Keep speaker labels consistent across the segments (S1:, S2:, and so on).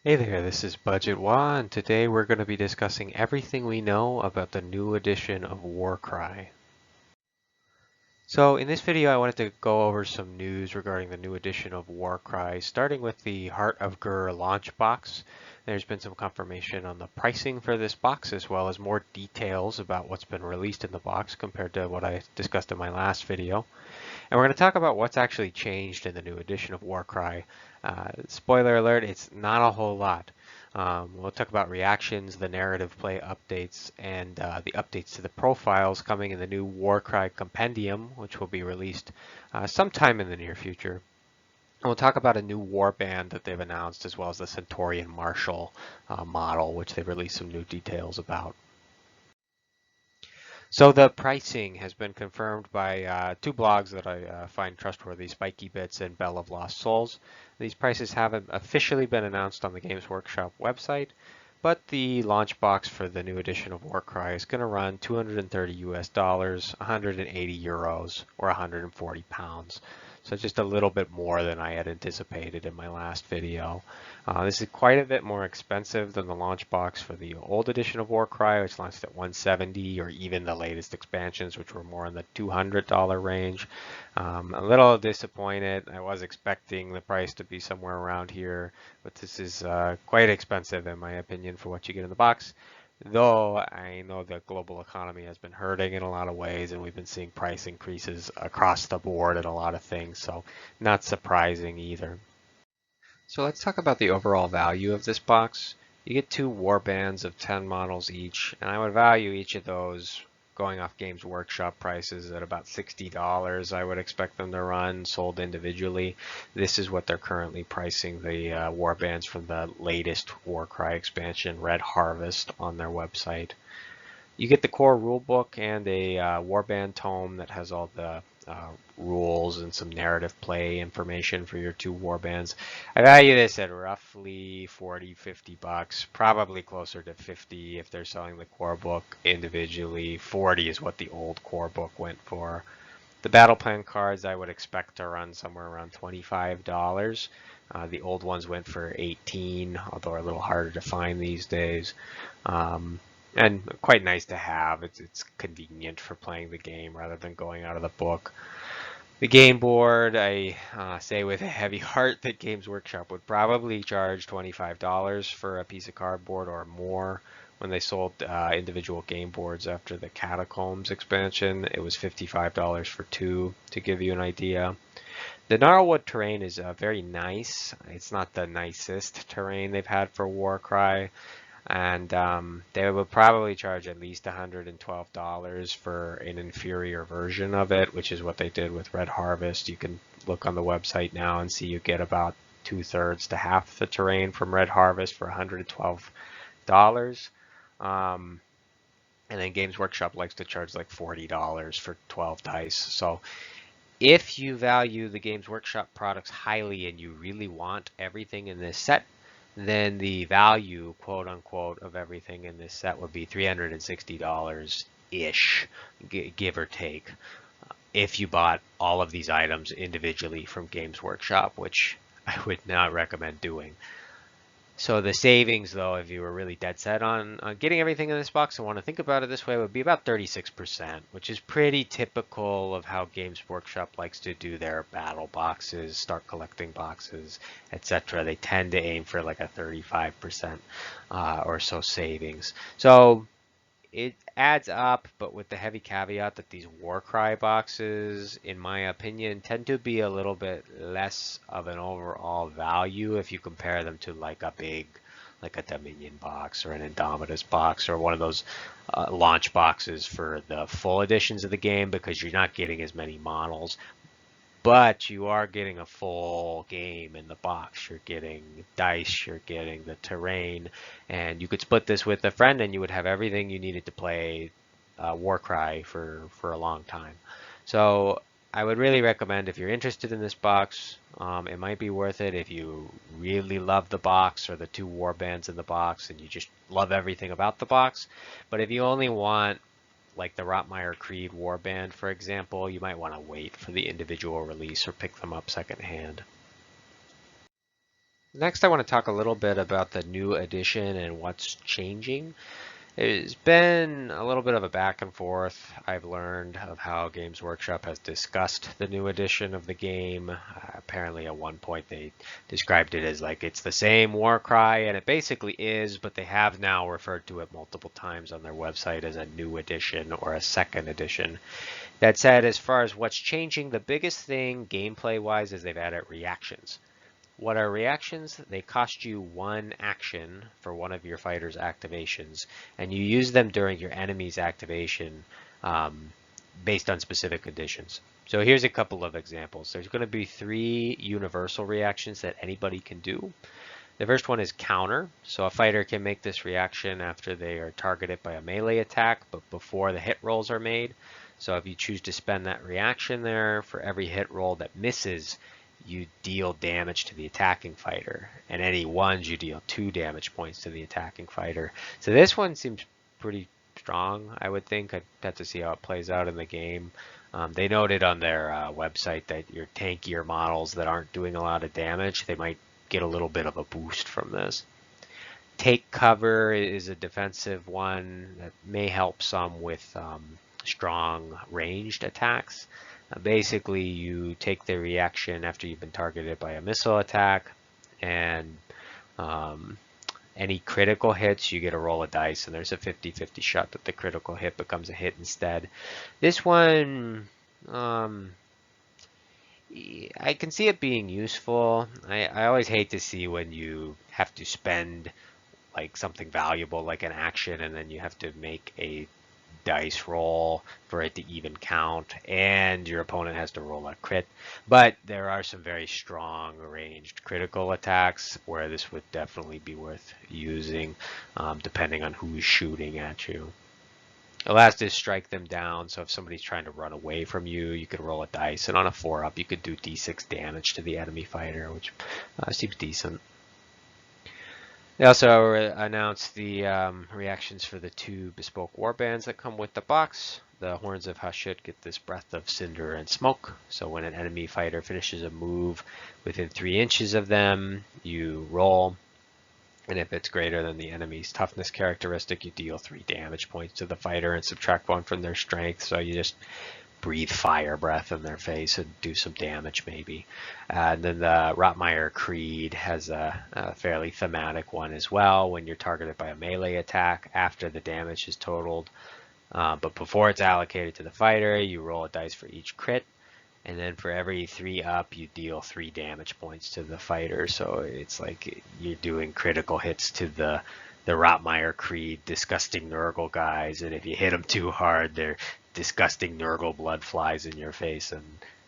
S1: Hey there, this is Budget Wa, and today we're going to be discussing everything we know about the new edition of Warcry. So in this video I wanted to go over some news regarding the new edition of Warcry, starting with the Heart of Gur launch box. There's been some confirmation on the pricing for this box, as well as more details about what's been released in the box compared to what I discussed in my last video. And we're going to talk about what's actually changed in the new edition of Warcry. Spoiler alert, it's not a whole lot. We'll talk about reactions, the narrative play updates, and the updates to the profiles coming in the new Warcry Compendium, which will be released sometime in the near future. And we'll talk about a new warband that they've announced, as well as the Centaurian Marshal model, which they've released some new details about. So the pricing has been confirmed by two blogs that I find trustworthy, Spiky Bits and Bell of Lost Souls. These prices haven't officially been announced on the Games Workshop website, but the launch box for the new edition of Warcry is going to run 230 US dollars, 180 euros, or 140 pounds. So just a little bit more than I had anticipated in my last video. This is quite a bit more expensive than the launch box for the old edition of Warcry, which launched at 170, or even the latest expansions, which were more in the $200 range. A little disappointed. I was expecting the price to be somewhere around here, but this is quite expensive in my opinion for what you get in the box. Though I know the global economy has been hurting in a lot of ways, and we've been seeing price increases across the board in a lot of things, so not surprising either. So let's talk about the overall value of this box. You get two warbands of 10 models each, and I would value each of those going off Games Workshop prices at about $60. I would expect them to run sold individually. This is what they're currently pricing the warbands from the latest Warcry expansion, Red Harvest, on their website. You get the core rulebook and a warband tome that has all the rules and some narrative play information for your two warbands. I value this at roughly 40, 50 bucks, probably closer to 50 if they're selling the core book individually. 40 is what the old core book went for. The battle plan cards I would expect to run somewhere around $25. The old ones went for 18, although are a little harder to find these days. And quite nice to have. It's convenient for playing the game rather than going out of the book. The game board, I say with a heavy heart that Games Workshop would probably charge $25 for a piece of cardboard or more. When they sold individual game boards after the Catacombs expansion, it was $55 for two, to give you an idea. The Gnarlwood terrain is very nice. It's not the nicest terrain they've had for Warcry, and they will probably charge at least $112 for an inferior version of it, which is what they did with Red Harvest. You can look on the website now and see you get about 2/3 to half the terrain from Red Harvest for $112. And then Games Workshop likes to charge like $40 for 12 dice. So if you value the Games Workshop products highly and you really want everything in this set, then the value, quote unquote, of everything in this set would be $360-ish, give or take, if you bought all of these items individually from Games Workshop, which I would not recommend doing. So the savings, though, if you were really dead set on getting everything in this box and want to think about it this way, would be about 36%, which is pretty typical of how Games Workshop likes to do their battle boxes, start collecting boxes, etc. They tend to aim for like a 35% or so savings. So it adds up, but with the heavy caveat that these Warcry boxes, in my opinion, tend to be a little bit less of an overall value if you compare them to like a Dominion box or an Indomitus box or one of those launch boxes for the full editions of the game, because you're not getting as many models. But you are getting a full game in the box. You're getting dice, you're getting the terrain, and you could split this with a friend and you would have everything you needed to play Warcry for a long time. So I would really recommend, if you're interested in this box, it might be worth it if you really love the box or the two warbands in the box and you just love everything about the box. But if you only want like the Rotmeyer Creed Warband, for example, you might want to wait for the individual release or pick them up secondhand. Next, I want to talk a little bit about the new edition and what's changing. It's been a little bit of a back and forth. I've learned of how Games Workshop has discussed the new edition of the game. Apparently, at one point, they described it as like it's the same Warcry, and it basically is, but they have now referred to it multiple times on their website as a new edition or a second edition. That said, as far as what's changing, the biggest thing gameplay-wise is they've added reactions. What are reactions? They cost you one action for one of your fighter's activations, and you use them during your enemy's activation based on specific conditions. So here's a couple of examples. There's going to be 3 universal reactions that anybody can do. The first one is counter. So a fighter can make this reaction after they are targeted by a melee attack, but before the hit rolls are made. So if you choose to spend that reaction there, for every hit roll that misses, you deal damage to the attacking fighter, and any ones you deal 2 damage points to the attacking fighter. So this one seems pretty strong, I would think. I'd have to see how it plays out in the game. They noted on their website that your tankier models that aren't doing a lot of damage, they might get a little bit of a boost from this. Take cover is a defensive one that may help some with strong ranged attacks. Basically, you take the reaction after you've been targeted by a missile attack, and any critical hits, you get a roll of dice, and there's a 50-50 shot that the critical hit becomes a hit instead. This one, I can see it being useful. I always hate to see when you have to spend like something valuable like an action, and then you have to make a dice roll for it to even count, and your opponent has to roll a crit. But there are some very strong ranged critical attacks where this would definitely be worth using, depending on who's shooting at you. The last is strike them down. So if somebody's trying to run away from you, you could roll a dice, and on a 4-up, you could do d6 damage to the enemy fighter, which seems decent. They also announced the reactions for the 2 bespoke warbands that come with the box. The Horns of Hashut get this Breath of Cinder and Smoke. So when an enemy fighter finishes a move within 3 inches of them, you roll. And if it's greater than the enemy's toughness characteristic, you deal 3 damage points to the fighter and subtract 1 from their strength. So you just breathe fire breath in their face and do some damage maybe. And then the Rotmeyer Creed has a fairly thematic one as well. When you're targeted by a melee attack after the damage is totaled, but before it's allocated to the fighter, you roll a dice for each crit. And then for every 3 up, you deal 3 damage points to the fighter. So it's like you're doing critical hits to the Rotmeyer Creed disgusting Nurgle guys, and if you hit them too hard, they're disgusting Nurgle blood flies in your face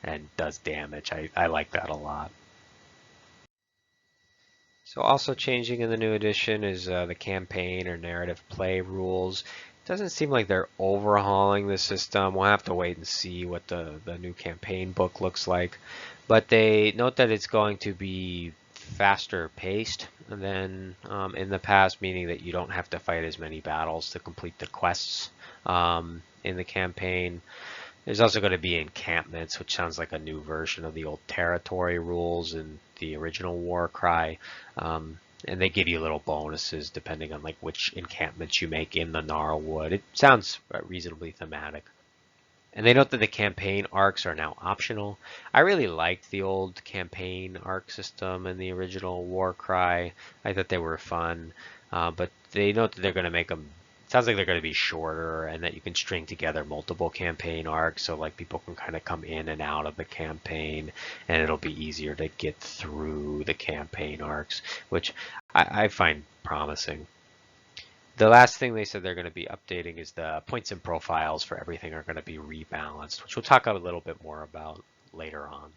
S1: and does damage. I like that a lot. So also changing in the new edition is the campaign or narrative play rules. It doesn't seem like they're overhauling the system. We'll have to wait and see what the new campaign book looks like. But they note that it's going to be faster paced than in the past, meaning that you don't have to fight as many battles to complete the quests in the campaign. There's also going to be encampments, which sounds like a new version of the old territory rules in the original Warcry. And they give you little bonuses depending on like which encampments you make in the Gnarlwood. It sounds reasonably thematic. And they note that the campaign arcs are now optional. I really liked the old campaign arc system in the original Warcry. I thought they were fun, but they note that they're going to make them. Sounds like they're going to be shorter, and that you can string together multiple campaign arcs, so like people can kind of come in and out of the campaign, and it'll be easier to get through the campaign arcs, which I find promising. The last thing they said they're going to be updating is the points and profiles for everything are going to be rebalanced, which we'll talk a little bit more about later on.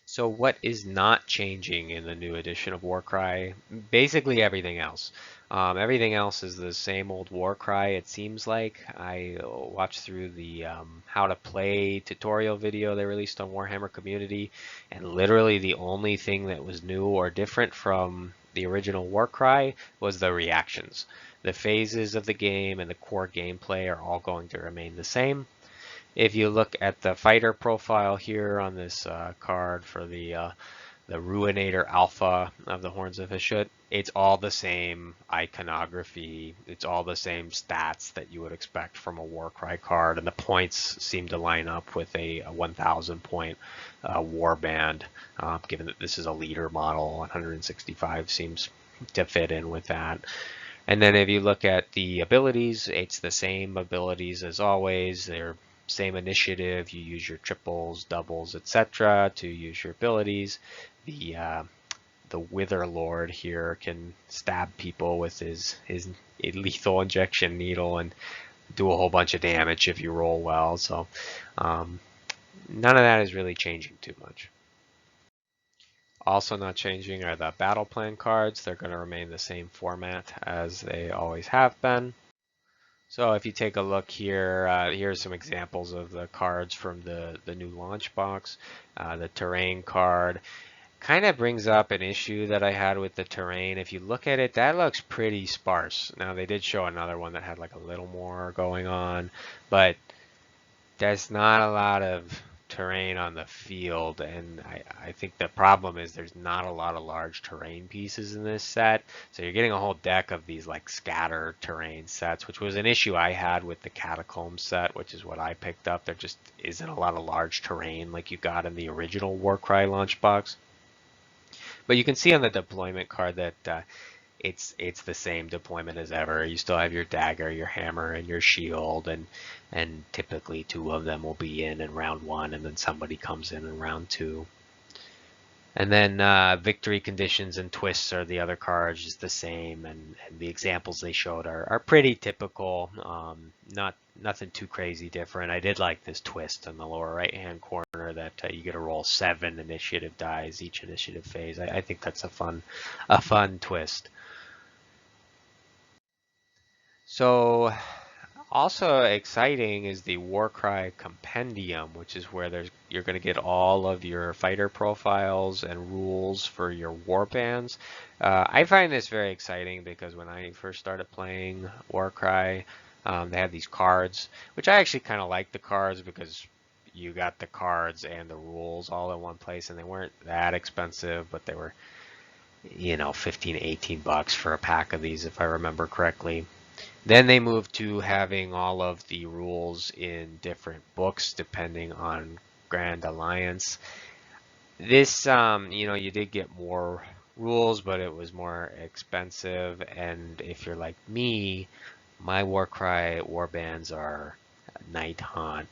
S1: So what is not changing in the new edition of Warcry? Basically everything else. Everything else is the same old Warcry, it seems like. I watched through the how to play tutorial video they released on Warhammer Community, and literally the only thing that was new or different from the original Warcry was the reactions. The phases of the game and the core gameplay are all going to remain the same. If you look at the fighter profile here on this card for the the Ruinator Alpha of the Horns of Hashut. It's all the same iconography. It's all the same stats that you would expect from a Warcry card, and the points seem to line up with a 1,000 point warband. Given that this is a leader model, 165 seems to fit in with that. And then if you look at the abilities, it's the same abilities as always. They're same initiative. You use your triples, doubles, etc. to use your abilities. The Wither Lord here can stab people with his lethal injection needle and do a whole bunch of damage if you roll well. So none of that is really changing too much. Also not changing are the battle plan cards. They're going to remain the same format as they always have been. So if you take a look here, here's some examples of the cards from the new launch box. The terrain card kind of brings up an issue that I had with the terrain. If you look at it, that looks pretty sparse. Now they did show another one that had like a little more going on, but there's not a lot of terrain on the field, and I think the problem is there's not a lot of large terrain pieces in this set, so you're getting a whole deck of these like scatter terrain sets, which was an issue I had with the Catacomb set, which is what I picked up. There just isn't a lot of large terrain like you got in the original Warcry launch box. But you can see on the deployment card that it's the same deployment as ever. You still have your dagger, your hammer, and your shield, and typically two of them will be in round one, and then somebody comes in round two. And then victory conditions and twists are the other cards, just the same, and the examples they showed are pretty typical. Nothing too crazy different. I did like this twist in the lower right hand corner that you get to roll 7 initiative dice each initiative phase. I think that's a fun twist. So also exciting is the Warcry Compendium, which is where you're going to get all of your fighter profiles and rules for your warbands. I find this very exciting because when I first started playing Warcry, they had these cards, which I actually kind of like the cards because you got the cards and the rules all in one place, and they weren't that expensive, but they were, 15, 18 bucks for a pack of these, if I remember correctly. Then they moved to having all of the rules in different books depending on Grand Alliance. This, you did get more rules, but it was more expensive. And if you're like me, my Warcry warbands are Night Hunt,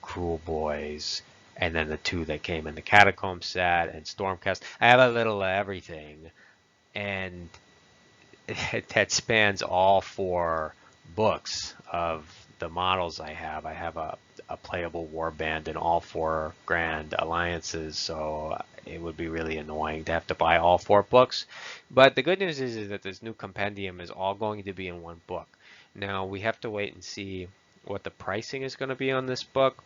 S1: Cruel Boys, and then the 2 that came in the Catacomb set and Stormcast. I have a little of everything, and that spans all 4 books of the models I have. I have a playable warband in all 4 Grand Alliances, so it would be really annoying to have to buy all 4 books. But the good news is that this new compendium is all going to be in one book. Now we have to wait and see what the pricing is going to be on this book.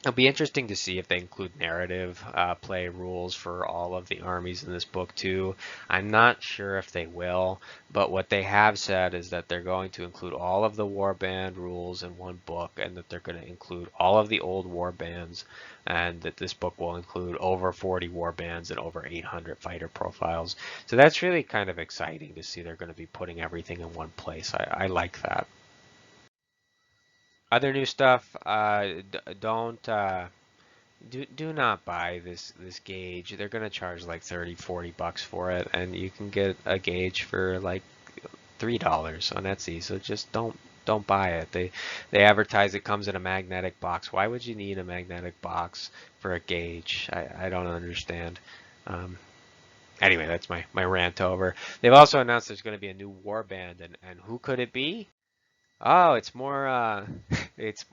S1: It'll be interesting to see if they include narrative play rules for all of the armies in this book too. I'm not sure if they will, but what they have said is that they're going to include all of the warband rules in one book, and that they're going to include all of the old warbands, and that this book will include over 40 warbands and over 800 fighter profiles. So that's really kind of exciting to see they're going to be putting everything in one place. I like that. Other new stuff, don't do not buy this gauge. They're gonna charge like 30, 40 bucks for it, and you can get a gauge for like $3 on Etsy. So just don't buy it. They advertise it comes in a magnetic box. Why would you need a magnetic box for a gauge? I don't understand. Anyway, that's my rant over. They've also announced there's going to be a new warband, and who could it be? Oh, it's more it's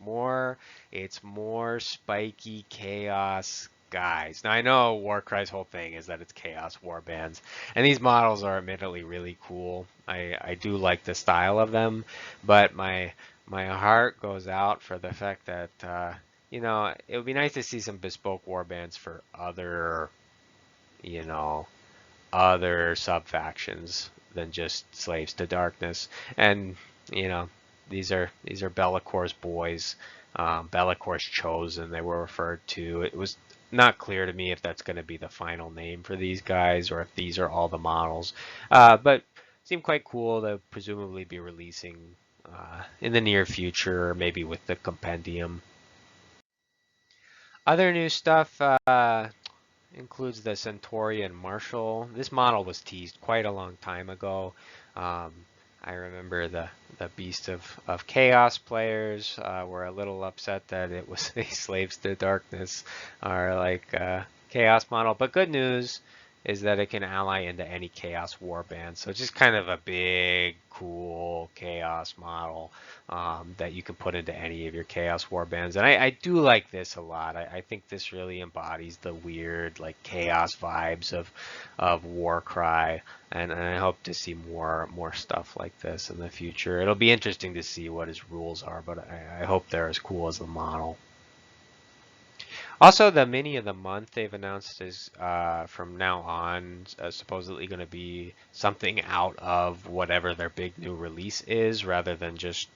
S1: more spiky chaos guys. Now I know Warcry's whole thing is that it's chaos warbands, and these models are admittedly really cool. I do like the style of them, but my heart goes out for the fact that it would be nice to see some bespoke warbands for you know other sub factions than just Slaves to Darkness. And you know these are Bellacor's boys, Bellacor's chosen. They were referred to. It was not clear to me if that's going to be the final name for these guys or if these are all the models. But seem quite cool. They'll presumably be releasing in the near future, or maybe with the compendium. Other new stuff includes the Centaurian Marshal. This model was teased quite a long time ago. Um, I remember the Beast of Chaos players were a little upset that it was a Slaves to Darkness or like Chaos model. But good news is that it can ally into any Chaos warband. So it's just kind of a big, cool Chaos model that you can put into any of your Chaos warbands. And I do like this a lot. I think this really embodies the weird, like, Chaos vibes of Warcry. And I hope to see more stuff like this in the future. It'll be interesting to see what his rules are, but I hope they're as cool as the model. Also, the mini of the month they've announced is from now on supposedly going to be something out of whatever their big new release is, rather than just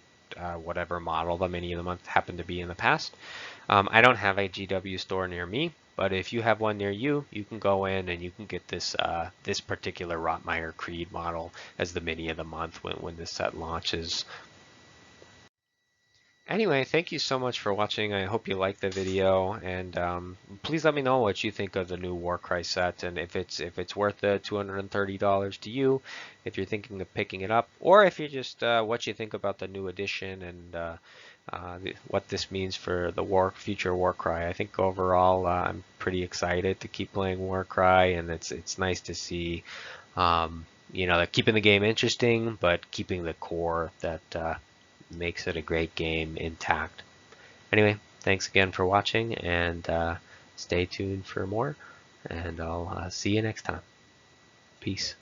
S1: whatever model the mini of the month happened to be in the past. I don't have a GW store near me, but if you have one near you, you can go in and you can get this this particular Rotmeyer Creed model as the mini of the month when this set launches. Anyway, thank you so much for watching. I hope you liked the video, and please let me know what you think of the new Warcry set, and if it's worth the $230 to you, if you're thinking of picking it up, or if you're just what you think about the new edition and what this means for the future Warcry. I think overall I'm pretty excited to keep playing Warcry, and it's nice to see they're keeping the game interesting, but keeping the core that makes it a great game intact. Anyway, thanks again for watching, and stay tuned for more, and I'll see you next time. Peace.